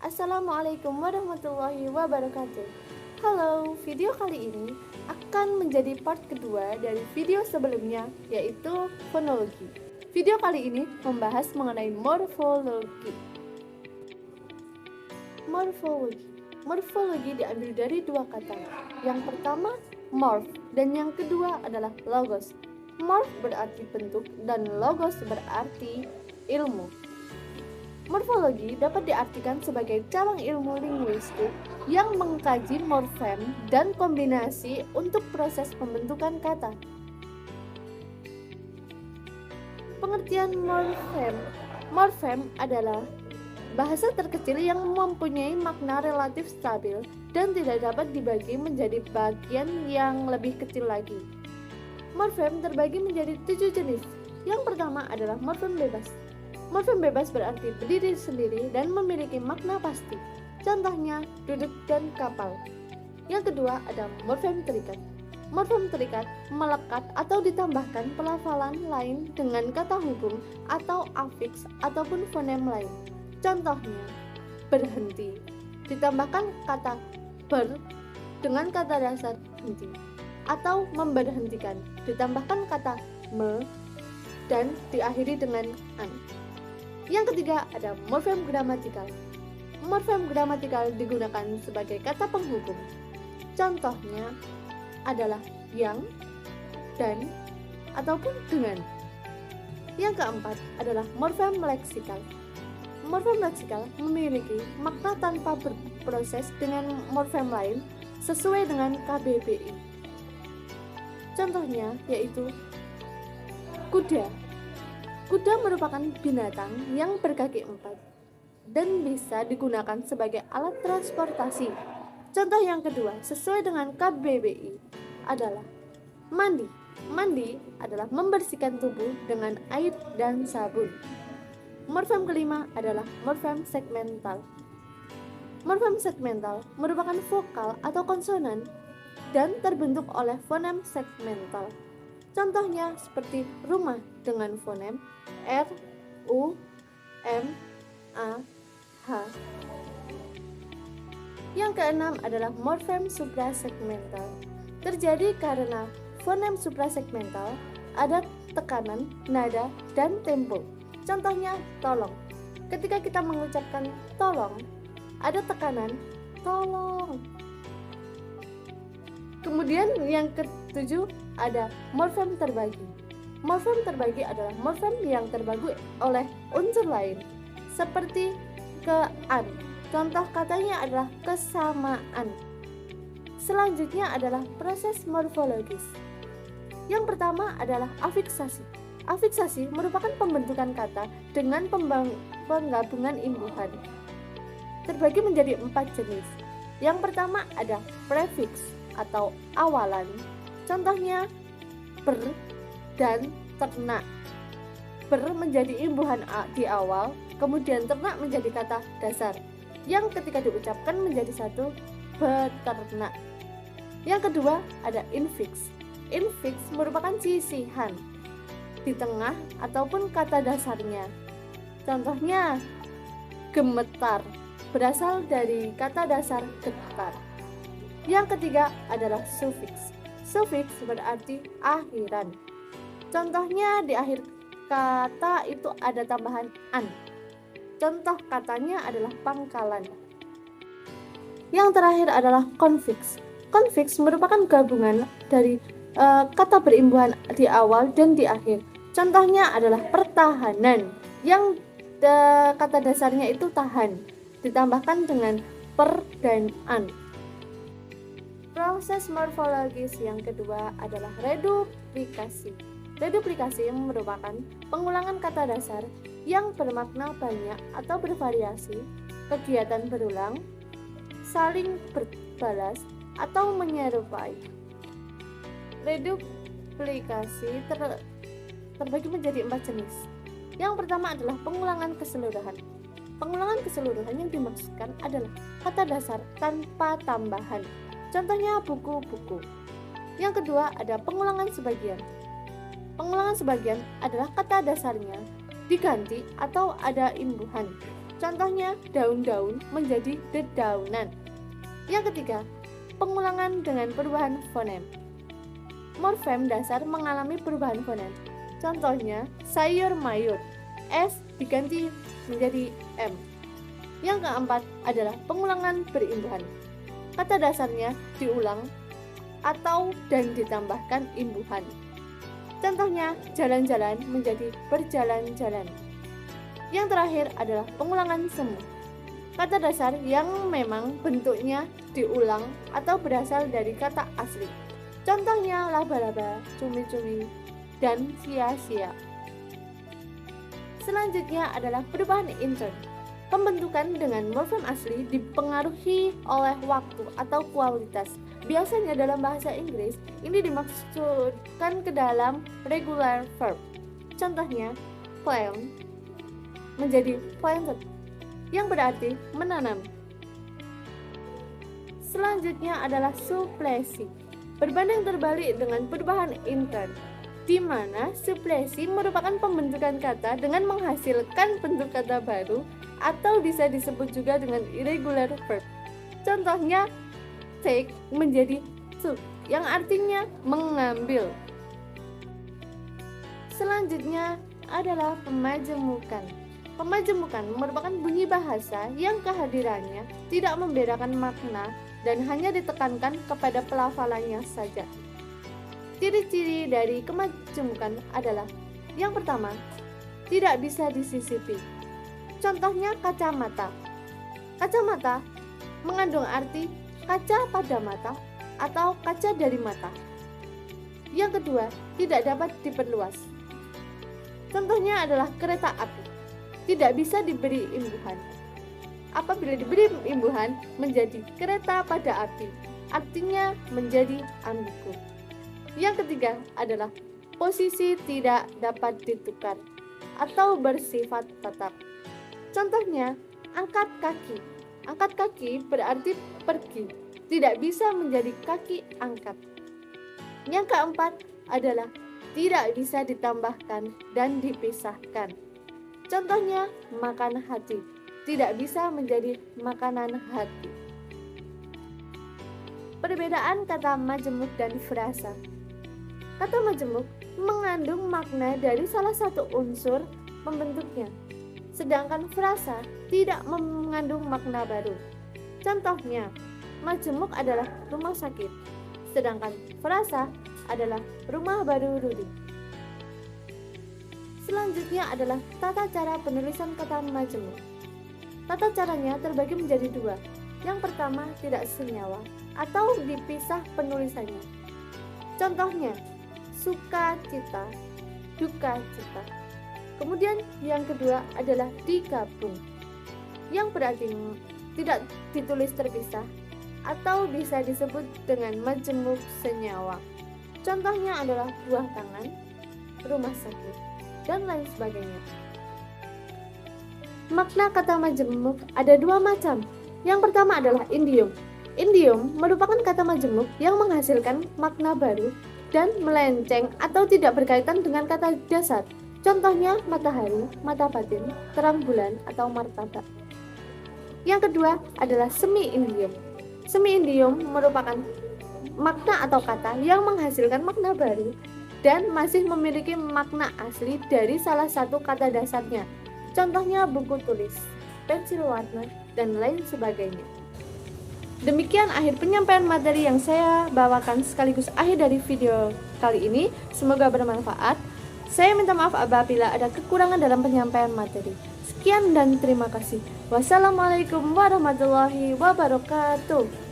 Assalamualaikum warahmatullahi wabarakatuh. Halo, video kali ini akan menjadi part kedua dari video sebelumnya, yaitu fonologi. Video kali ini membahas mengenai morfologi. Morfologi diambil dari dua kata. Yang pertama, morph, dan yang kedua adalah logos. Morph berarti bentuk dan logos berarti ilmu. Morfologi dapat diartikan sebagai cabang ilmu linguistik yang mengkaji morfem dan kombinasi untuk proses pembentukan kata. Pengertian morfem. Morfem adalah bahasa terkecil yang mempunyai makna relatif stabil dan tidak dapat dibagi menjadi bagian yang lebih kecil lagi. Morfem terbagi menjadi 7 jenis. Yang pertama adalah morfem bebas. Morfem bebas berarti berdiri sendiri dan memiliki makna pasti. Contohnya, duduk dan kapal. Yang kedua ada morfem terikat. Morfem terikat melekat atau ditambahkan pelafalan lain dengan kata hubung atau afiks ataupun fonem lain. Contohnya, berhenti. Ditambahkan kata ber dengan kata dasar henti. Atau memberhentikan. Ditambahkan kata me dan diakhiri dengan an. Yang ketiga ada morfem gramatikal. Morfem gramatikal digunakan sebagai kata penghubung. Contohnya adalah yang, dan, ataupun dengan. Yang keempat adalah morfem leksikal. Morfem leksikal memiliki makna tanpa berproses dengan morfem lain sesuai dengan KBBI. Contohnya yaitu kuda. Kuda merupakan binatang yang berkaki 4 dan bisa digunakan sebagai alat transportasi. Contoh yang kedua, sesuai dengan KBBI adalah mandi. Mandi adalah membersihkan tubuh dengan air dan sabun. Morfem kelima adalah morfem segmental. Morfem segmental merupakan vokal atau konsonan dan terbentuk oleh fonem segmental. Contohnya seperti rumah dengan fonem R, U, M, A, H. Yang keenam adalah morfem suprasegmental. Terjadi karena fonem suprasegmental ada tekanan, nada, dan tempo. Contohnya tolong. Ketika kita mengucapkan tolong, ada tekanan tolong. Kemudian yang ketujuh ada morfem terbagi. Morfem terbagi adalah morfem yang terbagi oleh unsur lain, seperti ke-an. Contoh katanya adalah kesamaan. Selanjutnya adalah proses morfologis. Yang pertama adalah afiksasi. Afiksasi merupakan pembentukan kata dengan penggabungan imbuhan. Terbagi menjadi 4 jenis. Yang pertama ada prefiks atau awalan. Contohnya ber dan ternak. Ber menjadi imbuhan di awal, kemudian ternak menjadi kata dasar yang ketika diucapkan menjadi satu, beternak. Yang kedua ada infiks. Infiks merupakan sisihan di tengah ataupun kata dasarnya. Contohnya gemetar berasal dari kata dasar getar. Yang ketiga adalah sufiks. Sufiks berarti akhiran. Contohnya di akhir kata itu ada tambahan an. Contoh katanya adalah pangkalan. Yang terakhir adalah konfiks. Konfiks merupakan gabungan dari kata berimbuhan di awal dan di akhir. Contohnya adalah pertahanan yang kata dasarnya itu tahan, ditambahkan dengan per dan an. Proses morfologis yang kedua adalah reduplikasi. Reduplikasi merupakan pengulangan kata dasar yang bermakna banyak atau bervariasi, kegiatan berulang, saling berbalas, atau menyerupai. Reduplikasi terbagi menjadi 4 jenis. Yang pertama adalah pengulangan keseluruhan. Pengulangan keseluruhan yang dimaksudkan adalah kata dasar tanpa tambahan. Contohnya buku-buku. Yang kedua ada pengulangan sebagian. Pengulangan sebagian adalah kata dasarnya diganti atau ada imbuhan. Contohnya, daun-daun menjadi dedaunan. Yang ketiga, pengulangan dengan perubahan fonem. Morfem dasar mengalami perubahan fonem. Contohnya, sayur mayur, S diganti menjadi M. Yang keempat adalah pengulangan berimbuhan. Kata dasarnya diulang atau dan ditambahkan imbuhan. Contohnya, jalan-jalan menjadi berjalan-jalan. Yang terakhir adalah pengulangan semu. Kata dasar yang memang bentuknya diulang atau berasal dari kata asli. Contohnya, laba-laba, cumi-cumi, dan sia-sia. Selanjutnya adalah perubahan intern. Pembentukan dengan morfem asli dipengaruhi oleh waktu atau kualitas. Biasanya dalam bahasa Inggris, ini dimaksudkan ke dalam regular verb. Contohnya, plant menjadi planted, yang berarti menanam. Selanjutnya adalah suplesi. Berbanding terbalik dengan perubahan intern, di mana suplesi merupakan pembentukan kata dengan menghasilkan bentuk kata baru atau bisa disebut juga dengan irregular verb. Contohnya, take menjadi took, yang artinya mengambil. Selanjutnya adalah pemajemukan. Pemajemukan merupakan bunyi bahasa yang kehadirannya tidak membedakan makna dan hanya ditekankan kepada pelafalannya saja. Ciri-ciri dari kemajemukan adalah: yang pertama, tidak bisa disisipi. Contohnya, kacamata. Kacamata mengandung arti kaca pada mata atau kaca dari mata. Yang kedua, tidak dapat diperluas. Contohnya adalah kereta api. Tidak bisa diberi imbuhan. Apabila diberi imbuhan menjadi kereta pada api, artinya menjadi ambigu. Yang ketiga adalah posisi tidak dapat ditukar atau bersifat tetap. Contohnya, angkat kaki. Angkat kaki berarti pergi, tidak bisa menjadi kaki angkat. Yang keempat adalah tidak bisa ditambahkan dan dipisahkan. Contohnya, makan hati, tidak bisa menjadi makanan hati. Perbedaan kata majemuk dan frasa. Kata majemuk mengandung makna dari salah satu unsur pembentuknya, sedangkan frasa tidak mengandung makna baru. Contohnya, majemuk adalah rumah sakit, sedangkan frasa adalah rumah baru Rudi. Selanjutnya adalah tata cara penulisan kata majemuk. Tata caranya terbagi menjadi dua. Yang pertama, tidak senyawa atau dipisah penulisannya. Contohnya, sukacita, duka cita. Kemudian yang kedua adalah digabung, yang berarti tidak ditulis terpisah atau bisa disebut dengan majemuk senyawa. Contohnya adalah buah tangan, rumah sakit, dan lain sebagainya. Makna kata majemuk ada dua macam. Yang pertama adalah idiom. Idiom merupakan kata majemuk yang menghasilkan makna baru dan melenceng atau tidak berkaitan dengan kata dasar. Contohnya matahari, mata batin, terang bulan, atau martabak. Yang kedua adalah semi-idiom. Semi-idiom merupakan makna atau kata yang menghasilkan makna baru dan masih memiliki makna asli dari salah satu kata dasarnya. Contohnya buku tulis, pensil warna, dan lain sebagainya. Demikian akhir penyampaian materi yang saya bawakan sekaligus akhir dari video kali ini. Semoga bermanfaat. Saya minta maaf apabila ada kekurangan dalam penyampaian materi. Sekian dan terima kasih. Wassalamualaikum warahmatullahi wabarakatuh.